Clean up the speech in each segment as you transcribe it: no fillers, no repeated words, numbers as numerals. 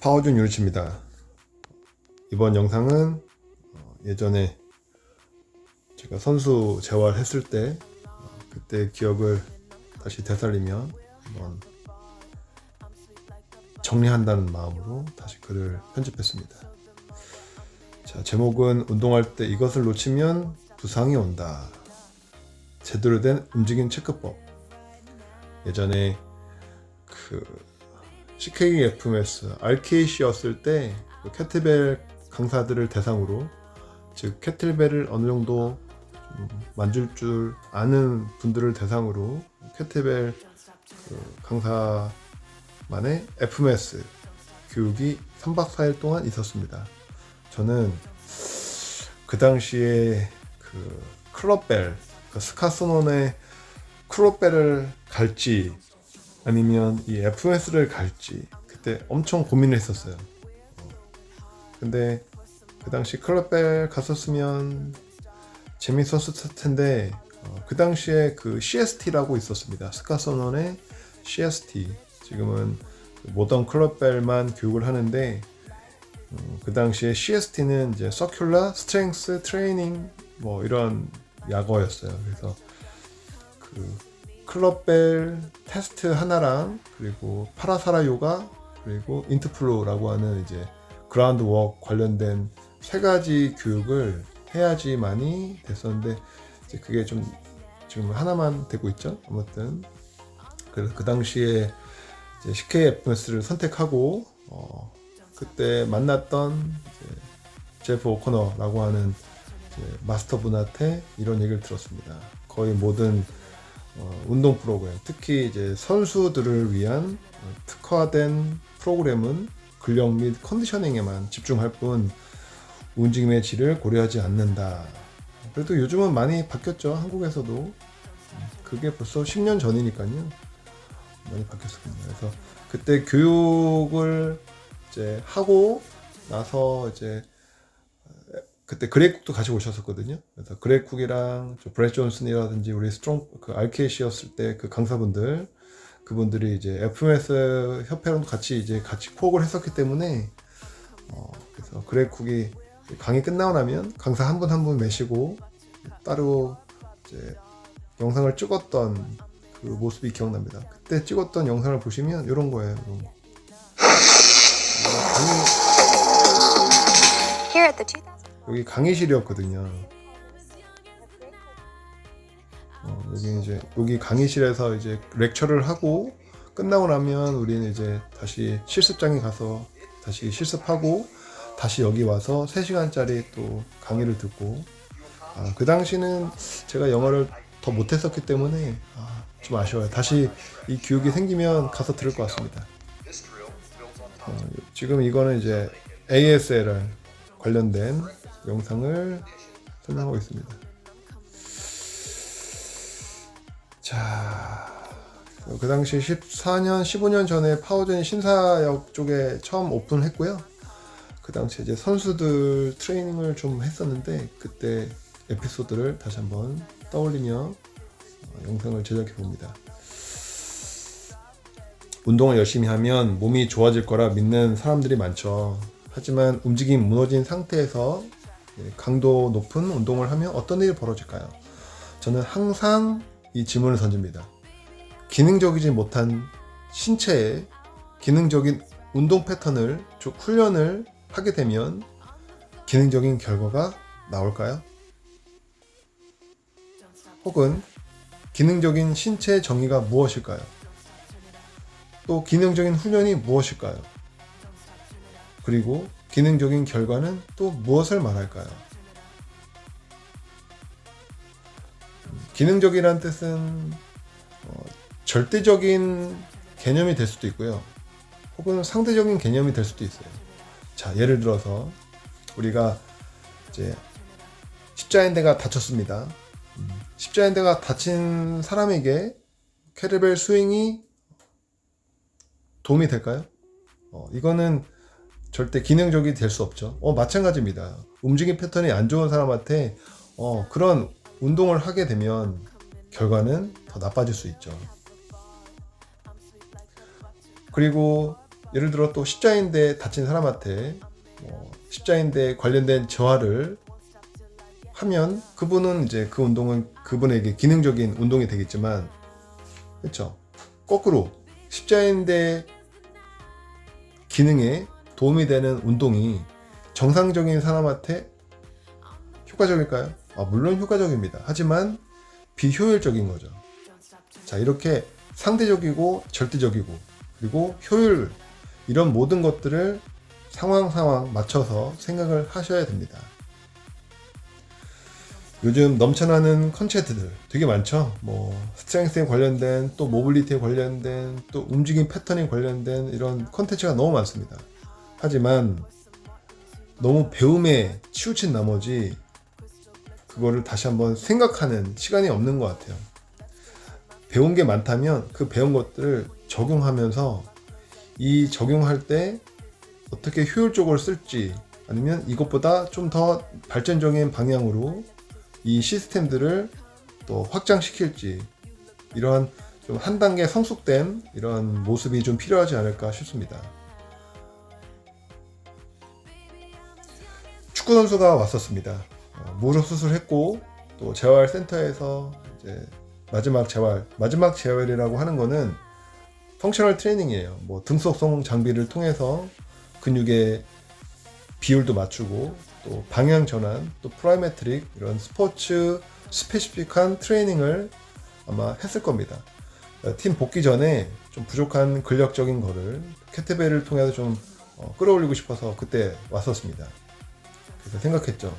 파워준 유리치입니다. 이번 영상은 예전에 제가 선수 재활했을 때 그때 기억을 다시 되살리며 한번 정리한다는 마음으로 다시 글을 편집했습니다. 자, 제목은 운동할 때 이것을 놓치면 부상이 온다. 제대로 된 움직임 체크법. 예전에 CKFMS, RKC였을 때 캐틀벨 강사들을 대상으로, 즉 캐틀벨을 어느 정도 만질 줄 아는 분들을 대상으로 캐틀벨 강사만의 FMS 교육이 3박 4일 동안 있었습니다. 저는 그 당시에 클럽벨, 스카소논의 클럽벨을 갈지 아니면 이 FMS를 갈지 그때 엄청 고민을 했었어요. 근데 그 당시 클럽벨 갔었으면 재밌었을 텐데 그 당시에 CST라고 있었습니다. 스카소논의 CST, 지금은 모던 클럽벨만 교육을 하는데 그 당시에 CST는 이제 Circular Strength Training 뭐 이런 약어였어요. 그래서 클럽벨 테스트 하나랑 그리고 파라사라 요가 그리고 인트플로라고 하는 이제 그라운드 워크 관련된 세 가지 교육을 해야지만이 됐었는데 이제 그게 좀 지금 하나만 되고 있죠. 아무튼 그래서 그 당시에 이제 CKFMS를 선택하고 그때 만났던 제프 오코너라고 하는 마스터 분한테 이런 얘기를 들었습니다. 거의 모든 운동 프로그램, 특히 이제 선수들을 위한 특화된 프로그램은 근력 및 컨디셔닝에만 집중할 뿐 움직임의 질을 고려하지 않는다. 그래도 요즘은 많이 바뀌었죠. 한국에서도. 그게 벌써 10년 전이니까요. 많이 바뀌었습니다. 그래서 그때 교육을 이제 하고 나서 이제 그때 그레이쿡도 같이 오셨었거든요. 그래서 그레이쿡이랑 브렛 존슨이라든지 우리 스트롱 RKC였을 때 강사분들, 그분들이 이제 FMS 협회랑 같이 코업을 했었기 때문에 그래서 그레이쿡이 강의 끝나고 나면 강사 한 분 한 분 매시고 따로 이제 영상을 찍었던 그 모습이 기억납니다. 그때 찍었던 영상을 보시면 이런 거예요. 이런 거. 여기 강의실이었거든요. 여기 강의실에서 이제 렉처를 하고 끝나고 나면 우리는 이제 다시 실습장에 가서 다시 실습하고 다시 여기 와서 3시간짜리 또 강의를 듣고, 그 당시는 제가 영어를 더 못했었기 때문에 좀 아쉬워요. 다시 이 교육이 생기면 가서 들을 것 같습니다. 지금 이거는 이제 ASLR 관련된 영상을 설명하고 있습니다. 자, 그 당시 14년, 15년 전에 파워전이 신사역 쪽에 처음 오픈했고요. 그 당시 이제 선수들 트레이닝을 좀 했었는데 그때 에피소드를 다시 한번 떠올리며 영상을 제작해 봅니다. 운동을 열심히 하면 몸이 좋아질 거라 믿는 사람들이 많죠. 하지만 움직임이 무너진 상태에서 강도 높은 운동을 하면 어떤 일이 벌어질까요? 저는 항상 이 질문을 던집니다. 기능적이지 못한 신체에 기능적인 운동 패턴을, 즉 훈련을 하게 되면 기능적인 결과가 나올까요? 혹은 기능적인 신체의 정의가 무엇일까요? 또 기능적인 훈련이 무엇일까요? 그리고 기능적인 결과는 또 무엇을 말할까요? 기능적이란 뜻은 절대적인 개념이 될 수도 있고요. 혹은 상대적인 개념이 될 수도 있어요. 자, 예를 들어서 우리가 이제 십자인대가 다쳤습니다. 십자인대가 다친 사람에게 캐틀벨 스윙이 도움이 될까요? 이거는 절대 기능적이 될 수 없죠. 마찬가지입니다. 움직임 패턴이 안 좋은 사람한테 그런 운동을 하게 되면 결과는 더 나빠질 수 있죠. 그리고 예를 들어 또 십자인대 다친 사람한테 십자인대 관련된 재활을 하면 그분은 이제 그 운동은 그분에게 기능적인 운동이 되겠지만, 그렇죠? 거꾸로 십자인대 기능에 도움이 되는 운동이 정상적인 사람한테 효과적일까요? 물론 효과적입니다. 하지만 비효율적인 거죠. 자, 이렇게 상대적이고 절대적이고 그리고 효율, 이런 모든 것들을 상황 맞춰서 생각을 하셔야 됩니다. 요즘 넘쳐나는 컨텐츠들 되게 많죠. 스트렝스에 관련된, 또 모빌리티에 관련된, 또 움직임 패턴에 관련된 이런 컨텐츠가 너무 많습니다. 하지만 너무 배움에 치우친 나머지 그거를 다시 한번 생각하는 시간이 없는 것 같아요. 배운 게 많다면 그 배운 것들을 적용하면서 이 적용할 때 어떻게 효율적으로 쓸지, 아니면 이것보다 좀 더 발전적인 방향으로 이 시스템들을 또 확장시킬지, 이러한 좀 한 단계 성숙된 이런 모습이 좀 필요하지 않을까 싶습니다. 축구 선수가 왔었습니다. 무릎 수술했고 또 재활센터에서 이제 마지막 재활이라고 하는 거는 펑셔널 트레이닝이에요. 등속성 장비를 통해서 근육의 비율도 맞추고 또 방향 전환, 또 프라이메트릭, 이런 스포츠 스페시픽한 트레이닝을 아마 했을 겁니다. 팀 복귀 전에 좀 부족한 근력적인 거를 케트벨을 통해서 좀 끌어올리고 싶어서 그때 왔었습니다. 그래서 생각했죠.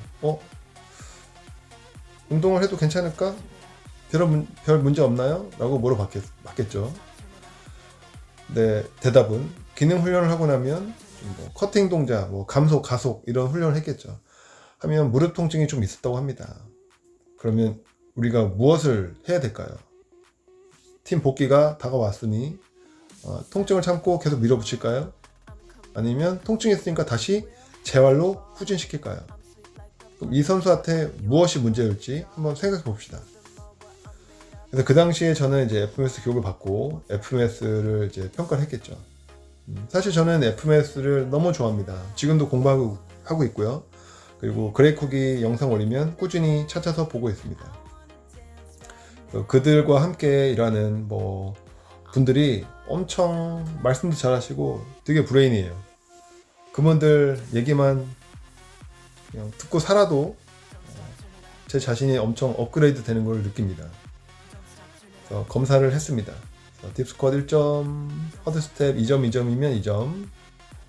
운동을 해도 괜찮을까? 별 문제 없나요? 라고 물어봤겠죠. 네, 대답은 기능 훈련을 하고 나면 커팅 동작, 감속, 가속 이런 훈련을 했겠죠. 하면 무릎 통증이 좀 있었다고 합니다. 그러면 우리가 무엇을 해야 될까요? 팀 복귀가 다가왔으니 통증을 참고 계속 밀어붙일까요? 아니면 통증이 있으니까 다시 재활로 후진시킬까요? 그럼 이 선수한테 무엇이 문제일지 한번 생각해 봅시다. 그래서 그 당시에 저는 이제 FMS 교육을 받고 FMS를 이제 평가를 했겠죠. 사실 저는 FMS를 너무 좋아합니다. 지금도 공부하고 있고요. 그리고 그레이쿡이 영상 올리면 꾸준히 찾아서 보고 있습니다. 그들과 함께 일하는 분들이 엄청 말씀도 잘하시고 되게 브레인이에요. 그분들 얘기만 그냥 듣고 살아도 제 자신이 엄청 업그레이드 되는 걸 느낍니다. 그래서 검사를 했습니다. 딥스쿼트 1점, 허드스텝 2점, 2점이면 2점,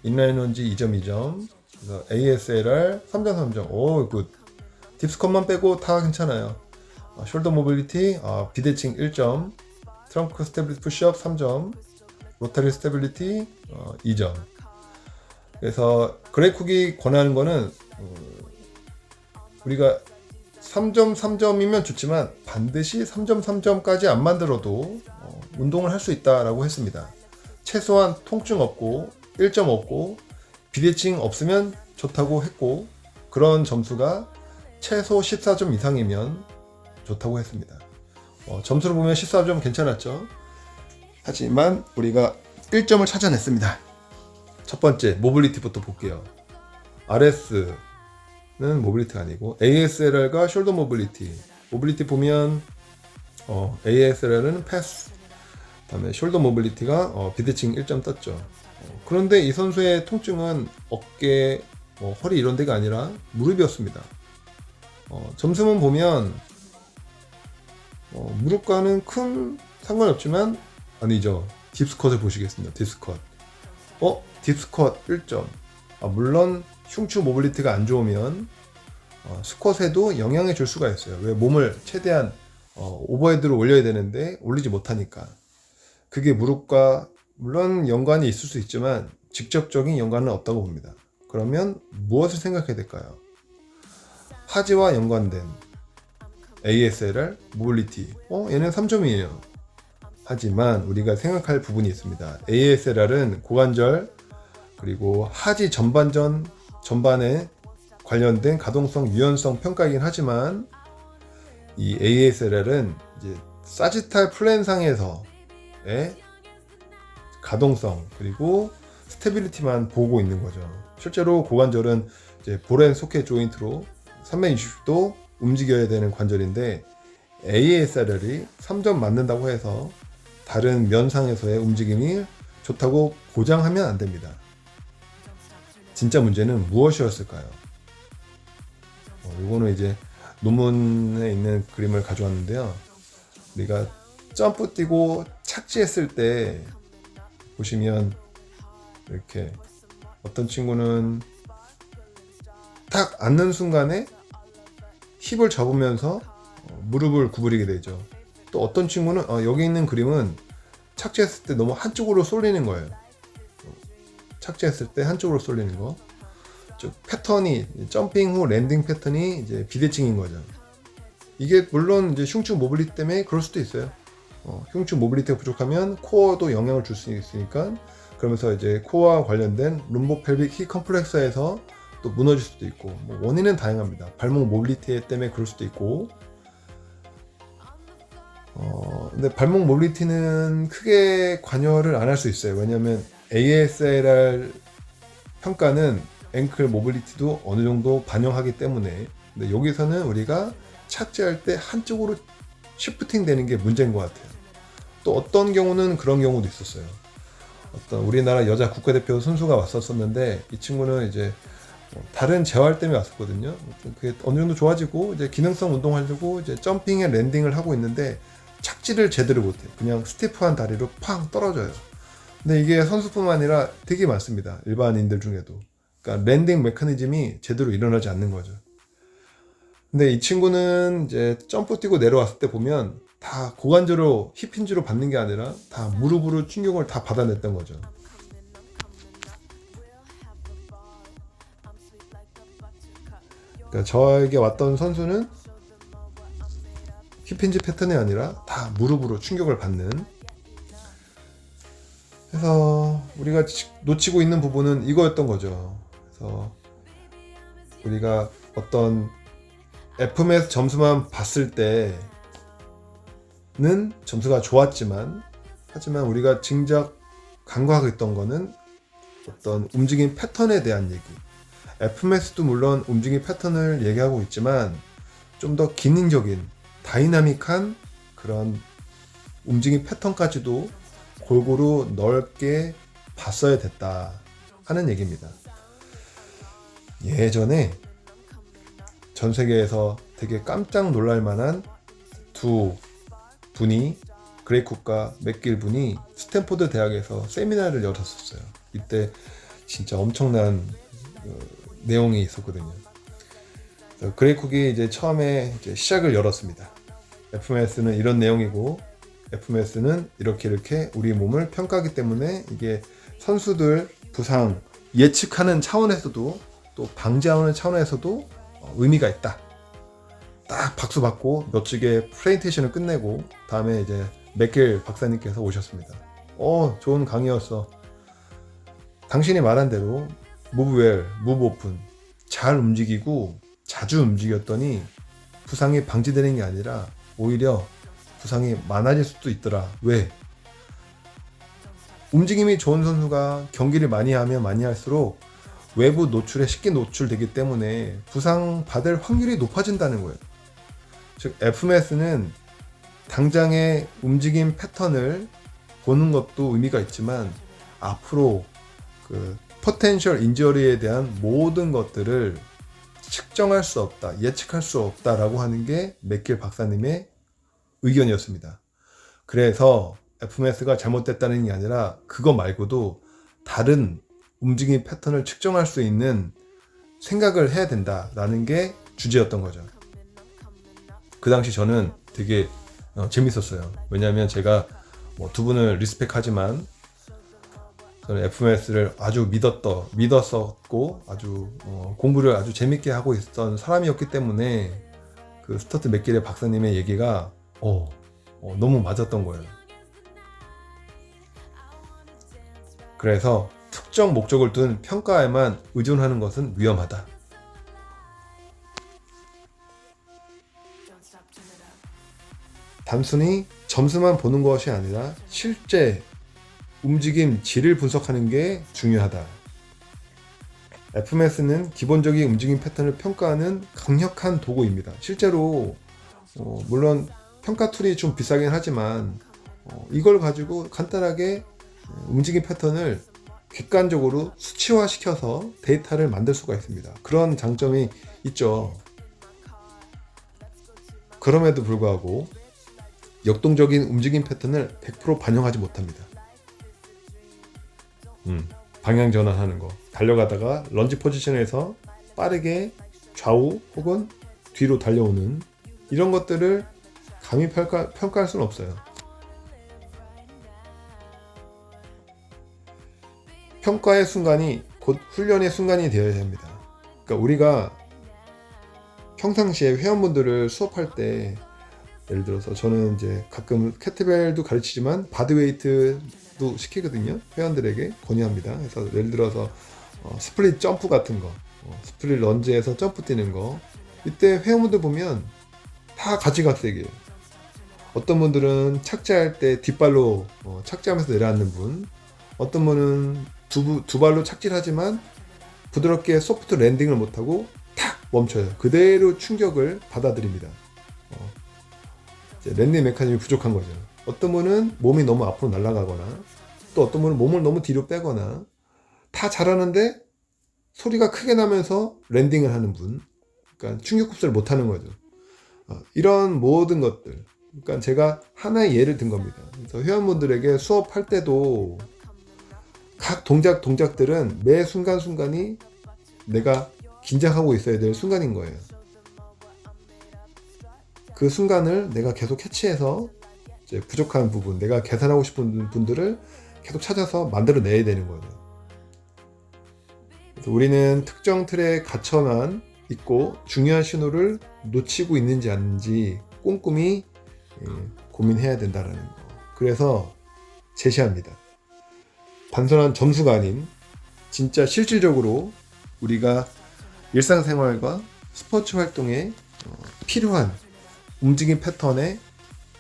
인라인 런지 2점, 2점, 그래서 ASLR 3점, 3점. 오, 굿. 딥스쿼트만 빼고 다 괜찮아요. 숄더 모빌리티, 비대칭 1점, 트렁크 스테빌리티 푸시업 3점, 로타리 스테빌리티 2점. 그래서 그레이쿡이 권하는 거는 우리가 3점, 3점이면 좋지만 반드시 3점, 3점까지 안 만들어도 운동을 할 수 있다라고 했습니다. 최소한 통증 없고 1점 없고 비대칭 없으면 좋다고 했고, 그런 점수가 최소 14점 이상이면 좋다고 했습니다. 점수를 보면 14점 괜찮았죠. 하지만 우리가 1점을 찾아냈습니다. 첫 번째 모빌리티부터 볼게요. RS는 모빌리티가 아니고 ASLR과 숄더 모빌리티 보면 ASLR은 패스, 그다음에 숄더 모빌리티가 비대칭 1점 떴죠. 그런데 이 선수의 통증은 어깨, 허리 이런 데가 아니라 무릎이었습니다. 점수만 보면 무릎과는 큰 상관없지만 아니죠. 딥스쿼트를 보시겠습니다. 딥스쿼트. 딥스쿼트 1점. 물론 흉추 모빌리티가 안 좋으면 스쿼트에도 영향을 줄 수가 있어요. 왜? 몸을 최대한 오버헤드로 올려야 되는데 올리지 못하니까. 그게 무릎과 물론 연관이 있을 수 있지만 직접적인 연관은 없다고 봅니다. 그러면 무엇을 생각해야 될까요? 하지와 연관된 ASLR, 모빌리티. 얘는 3점이에요. 하지만 우리가 생각할 부분이 있습니다. ASLR은 고관절 그리고 하지 전반에 관련된 가동성, 유연성 평가이긴 하지만 이 ASLR은 이제 사지탈 플랜상에서의 가동성 그리고 스테빌리티만 보고 있는 거죠. 실제로 고관절은 이제 볼앤 소켓 조인트로 360도 움직여야 되는 관절인데 ASRL이 3점 맞는다고 해서 다른 면상에서의 움직임이 좋다고 보장하면 안 됩니다. 진짜 문제는 무엇이었을까요? 이거는 이제 논문에 있는 그림을 가져왔는데요. 우리가 점프 뛰고 착지했을 때 보시면 이렇게 어떤 친구는 딱 앉는 순간에 힙을 접으면서 무릎을 구부리게 되죠. 또 어떤 친구는 여기 있는 그림은 착지했을 때 너무 한쪽으로 쏠리는 거예요. 착지했을 때 한쪽으로 쏠리는 거. 즉 패턴이 점핑 후 랜딩 패턴이 이제 비대칭인 거죠. 이게 물론 이제 흉추 모빌리티 때문에 그럴 수도 있어요. 흉추 모빌리티가 부족하면 코어도 영향을 줄 수 있으니까 그러면서 이제 코어와 관련된 룸보펠빅 힙 컴플렉서에서 또 무너질 수도 있고 뭐 원인은 다양합니다. 발목 모빌리티 때문에 그럴 수도 있고 근데 발목 모빌리티는 크게 관여를 안 할 수 있어요. 왜냐하면 ASLR 평가는 앵클 모빌리티도 어느 정도 반영하기 때문에 근데 여기서는 우리가 착지할 때 한쪽으로 시프팅 되는 게 문제인 것 같아요. 또 어떤 경우는 그런 경우도 있었어요. 어떤 우리나라 여자 국가대표 선수가 왔었는데 이 친구는 이제 다른 재활 때문에 왔었거든요. 그게 어느 정도 좋아지고 이제 기능성 운동하려고 이제 점핑에 랜딩을 하고 있는데 착지를 제대로 못해요. 그냥 스티프한 다리로 팡 떨어져요. 근데 이게 선수뿐만 아니라 되게 많습니다. 일반인들 중에도. 그러니까 랜딩 메커니즘이 제대로 일어나지 않는 거죠. 근데 이 친구는 이제 점프 뛰고 내려왔을 때 보면 다 고관절로 힙힌지로 받는 게 아니라 다 무릎으로 충격을 다 받아냈던 거죠. 그러니까 저에게 왔던 선수는 힙힌지 패턴이 아니라 다 무릎으로 충격을 받는. 그래서 우리가 놓치고 있는 부분은 이거였던 거죠. 그래서 우리가 어떤 FMS 점수만 봤을 때는 점수가 좋았지만 하지만 우리가 진작 간과하겠던 거는 어떤 움직임 패턴에 대한 얘기. FMS도 물론 움직임 패턴을 얘기하고 있지만 좀 더 기능적인 다이나믹한 그런 움직임 패턴까지도 골고루 넓게 봤어야 됐다 하는 얘기입니다. 예전에 전 세계에서 되게 깜짝 놀랄 만한 두 분이 그레이 쿡과 맥길 분이 스탠포드 대학에서 세미나를 열었었어요. 이때 진짜 엄청난 내용이 있었거든요. 그레이 쿡이 이제 처음에 이제 시작을 열었습니다. FMS는 이런 내용이고 FMS는 이렇게 우리 몸을 평가하기 때문에 이게 선수들 부상 예측하는 차원에서도 또 방지하는 차원에서도 의미가 있다. 딱 박수 받고 멋지게 프레젠테이션을 끝내고 다음에 이제 맥길 박사님께서 오셨습니다. 좋은 강의였어. 당신이 말한 대로 move well, move often 잘 움직이고 자주 움직였더니 부상이 방지되는 게 아니라 오히려 부상이 많아질 수도 있더라. 왜? 움직임이 좋은 선수가 경기를 많이 하면 많이 할수록 외부 노출에 쉽게 노출되기 때문에 부상 받을 확률이 높아진다는 거예요. 즉 FMS는 당장의 움직임 패턴을 보는 것도 의미가 있지만 앞으로 그 포텐셜 인저리에 대한 모든 것들을 측정할 수 없다, 예측할 수 없다라고 하는 게 맥길 박사님의 의견이었습니다. 그래서 FMS가 잘못됐다는 게 아니라 그거 말고도 다른 움직임 패턴을 측정할 수 있는 생각을 해야 된다라는 게 주제였던 거죠. 그 당시 저는 되게 재밌었어요. 왜냐하면 제가 두 분을 리스펙하지만 저는 FMS를 아주 믿었었고 아주 공부를 아주 재밌게 하고 있었던 사람이었기 때문에 그 스터트 맥길의 박사님의 얘기가 너무 맞았던 거예요. 그래서 특정 목적을 둔 평가에만 의존하는 것은 위험하다. 단순히 점수만 보는 것이 아니라 실제 움직임 질을 분석하는 게 중요하다. FMS는 기본적인 움직임 패턴을 평가하는 강력한 도구입니다. 실제로 물론 평가 툴이 좀 비싸긴 하지만 이걸 가지고 간단하게 움직임 패턴을 객관적으로 수치화시켜서 데이터를 만들 수가 있습니다. 그런 장점이 있죠. 그럼에도 불구하고 역동적인 움직임 패턴을 100% 반영하지 못합니다. 방향 전환하는 거, 달려가다가 런지 포지션에서 빠르게 좌우 혹은 뒤로 달려오는 이런 것들을 감히 평가할 수는 없어요. 평가의 순간이 곧 훈련의 순간이 되어야 합니다. 그러니까 우리가 평상시에 회원분들을 수업할 때 예를 들어서 저는 이제 가끔 캐트벨도 가르치지만 바디웨이트도 시키거든요. 회원들에게 권유합니다. 그래서 예를 들어서 스플릿 점프 같은 거, 스플릿 런지에서 점프 뛰는 거, 이때 회원분들 보면 다 가지각색이에요. 어떤 분들은 착지할 때 뒷발로 착지하면서 내려앉는 분, 어떤 분은 두 발로 착지를 하지만 부드럽게 소프트 랜딩을 못하고 탁 멈춰요. 그대로 충격을 받아들입니다. 랜딩 메커니즘이 부족한 거죠. 어떤 분은 몸이 너무 앞으로 날아가거나 또 어떤 분은 몸을 너무 뒤로 빼거나 다 잘하는데 소리가 크게 나면서 랜딩을 하는 분, 그러니까 충격 흡수를 못하는 거죠. 이런 모든 것들, 그러니까 제가 하나의 예를 든 겁니다. 그래서 회원분들에게 수업할 때도 각 동작들은 매 순간순간이 내가 긴장하고 있어야 될 순간인 거예요. 그 순간을 내가 계속 캐치해서 이제 부족한 부분, 내가 개선하고 싶은 분들을 계속 찾아서 만들어내야 되는 거죠. 그래서 우리는 특정 틀에 갇혀만 있고 중요한 신호를 놓치고 있는지 아닌지 꼼꼼히 고민해야 된다는 거. 그래서 제시합니다. 단순한 점수가 아닌 진짜 실질적으로 우리가 일상생활과 스포츠 활동에 필요한 움직임 패턴의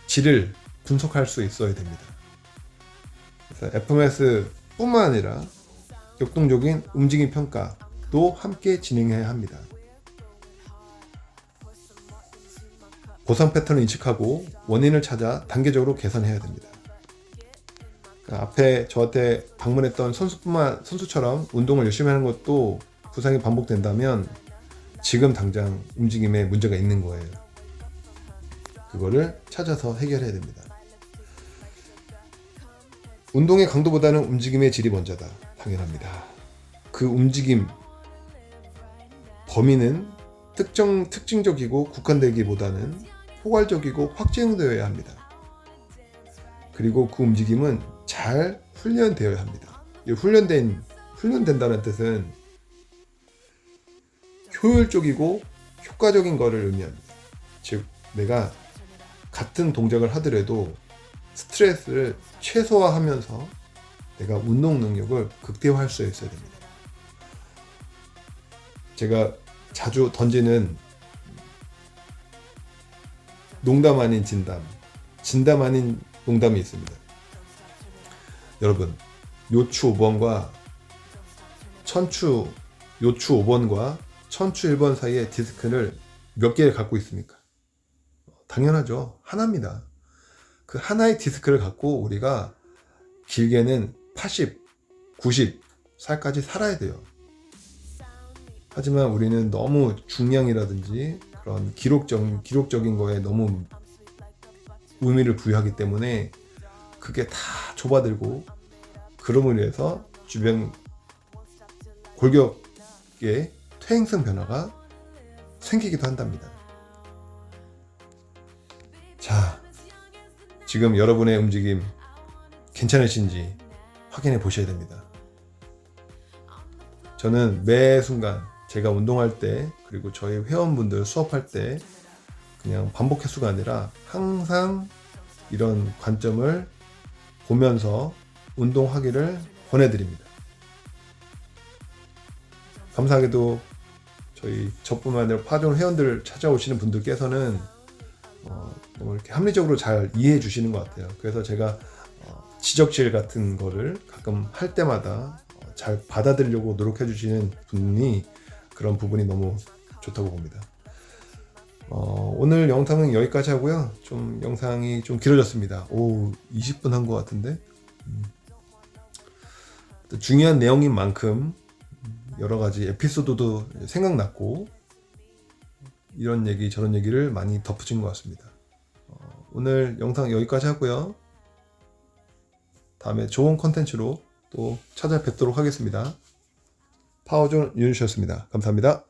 질을 분석할 수 있어야 됩니다. 그래서 FMS 뿐만 아니라 역동적인 움직임 평가도 함께 진행해야 합니다. 보상 패턴을 인식하고 원인을 찾아 단계적으로 개선해야 됩니다. 그러니까 앞에 저한테 방문했던 선수처럼 운동을 열심히 하는 것도 부상이 반복된다면 지금 당장 움직임에 문제가 있는 거예요. 그거를 찾아서 해결해야 됩니다. 운동의 강도보다는 움직임의 질이 먼저다. 당연합니다. 그 움직임 범위는 특징적이고 국한되기보다는 포괄적이고 확정되어야 합니다. 그리고 그 움직임은 잘 훈련되어야 합니다. 훈련된다는 뜻은 효율적이고 효과적인 것을 의미합니다. 즉, 내가 같은 동작을 하더라도 스트레스를 최소화하면서 내가 운동 능력을 극대화할 수 있어야 됩니다. 제가 자주 던지는 농담 아닌 진담, 진담 아닌 농담이 있습니다. 여러분, 요추 5번과 요추 5번과 천추 1번 사이에 디스크를 몇 개를 갖고 있습니까? 당연하죠. 하나입니다. 그 하나의 디스크를 갖고 우리가 길게는 80, 90 살까지 살아야 돼요. 하지만 우리는 너무 중량이라든지 그런 기록적인 거에 너무 의미를 부여하기 때문에 그게 다 좁아들고 그럼으로 인해서 주변 골격의 퇴행성 변화가 생기기도 한답니다. 자, 지금 여러분의 움직임 괜찮으신지 확인해 보셔야 됩니다. 저는 매 순간 제가 운동할 때 그리고 저희 회원분들 수업할 때 그냥 반복 횟수가 아니라 항상 이런 관점을 보면서 운동하기를 권해드립니다. 감사하게도 저뿐만 아니라 파종 회원들 찾아오시는 분들께서는 이렇게 합리적으로 잘 이해해 주시는 것 같아요. 그래서 제가 지적질 같은 거를 가끔 할 때마다 잘 받아들이려고 노력해 주시는 분이 그런 부분이 너무 좋다고 봅니다. 오늘 영상은 여기까지 하고요. 좀 영상이 좀 길어졌습니다. 20분 한 것 같은데 중요한 내용인 만큼 여러 가지 에피소드도 생각났고 이런 얘기 저런 얘기를 많이 덧붙인 것 같습니다. 오늘 영상 여기까지 하고요. 다음에 좋은 컨텐츠로 또 찾아뵙도록 하겠습니다. 파워존 윤주셨습니다. 감사합니다.